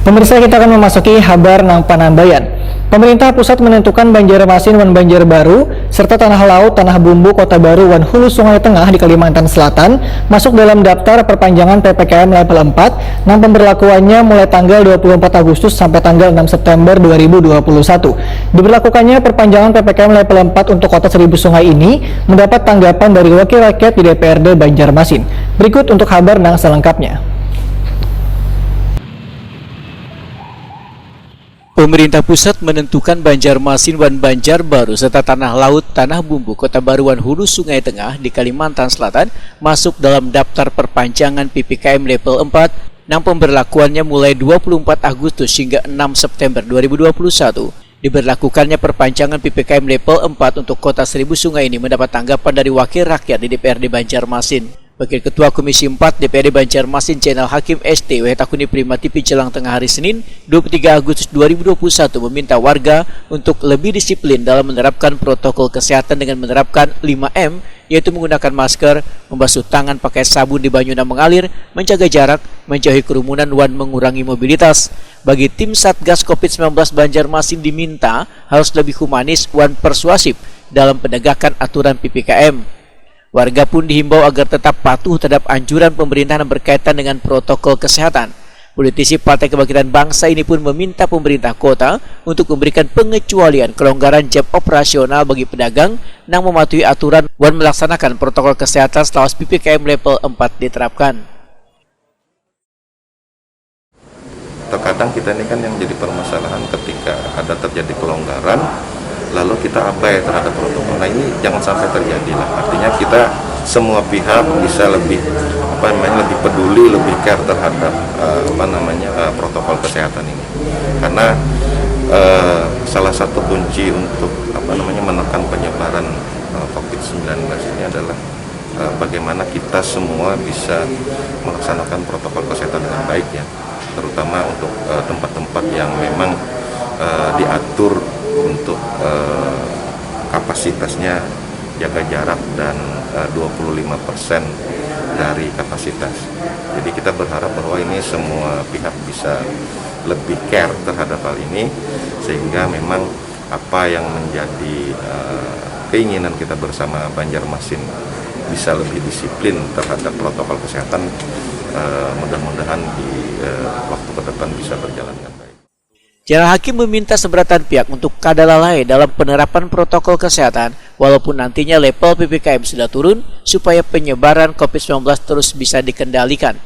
Pemirsa, kita akan memasuki kabar nang Panambayan. Pemerintah pusat menentukan Banjarmasin wan Banjarbaru serta tanah laut tanah bumbu Kota Baru wan Hulu Sungai Tengah di Kalimantan Selatan masuk dalam daftar perpanjangan PPKM level 4 yang pemberlakuannya mulai tanggal 24 Agustus sampai tanggal 6 September 2021. Diberlakukannya perpanjangan PPKM level 4 untuk Kota Seribu Sungai ini mendapat tanggapan dari wakil rakyat di DPRD Banjarmasin. Berikut untuk kabar nang selengkapnya. Pemerintah pusat menentukan Banjarmasin wan Banjarbaru serta tanah laut tanah bumbu Kota Baru wan Hulu Sungai Tengah di Kalimantan Selatan masuk dalam daftar perpanjangan PPKM level 4 yang pemberlakuannya mulai 24 Agustus hingga 6 September 2021. Diberlakukannya perpanjangan PPKM level 4 untuk Kota Seribu Sungai ini mendapat tanggapan dari wakil rakyat di DPRD Banjarmasin. Wakil Ketua Komisi 4 DPRD Banjarmasin Jenderal Hakim ST Wetakuni Prima TV Jelang Tengah hari Senin 23 Agustus 2021 meminta warga untuk lebih disiplin dalam menerapkan protokol kesehatan dengan menerapkan 5M, yaitu menggunakan masker, membasuh tangan pakai sabun di banyu yang mengalir, menjaga jarak, menjauhi kerumunan dan mengurangi mobilitas. Bagi tim Satgas COVID-19 Banjarmasin diminta harus lebih humanis dan persuasif dalam penegakan aturan PPKM. Warga pun dihimbau agar tetap patuh terhadap anjuran pemerintah yang berkaitan dengan protokol kesehatan. Politisi Partai Kebangkitan Bangsa ini pun meminta pemerintah kota untuk memberikan pengecualian kelonggaran jam operasional bagi pedagang yang mematuhi aturan dan melaksanakan protokol kesehatan setelah PPKM level 4 diterapkan. Terkadang kita ini kan yang jadi permasalahan ketika ada terjadi kelonggaran, lalu kita abai terhadap protokol. Nah, ini jangan sampai terjadi lah. Artinya kita semua pihak bisa lebih lebih peduli, lebih care terhadap protokol kesehatan ini. Karena salah satu kunci untuk menekan penyebaran COVID-19 ini adalah bagaimana kita semua bisa melaksanakan protokol kesehatan dengan baik ya. Terutama untuk tempat-tempat yang memang diatur untuk kapasitasnya jaga jarak dan 25% dari kapasitas. Jadi kita berharap bahwa ini semua pihak bisa lebih care terhadap hal ini, sehingga memang apa yang menjadi keinginan kita bersama Banjarmasin bisa lebih disiplin terhadap protokol kesehatan, mudah-mudahan di waktu ke depan bisa berjalan dengan baik. Jenderal Hakim meminta seberatan pihak untuk kada lalai dalam penerapan protokol kesehatan walaupun nantinya level PPKM sudah turun supaya penyebaran COVID-19 terus bisa dikendalikan.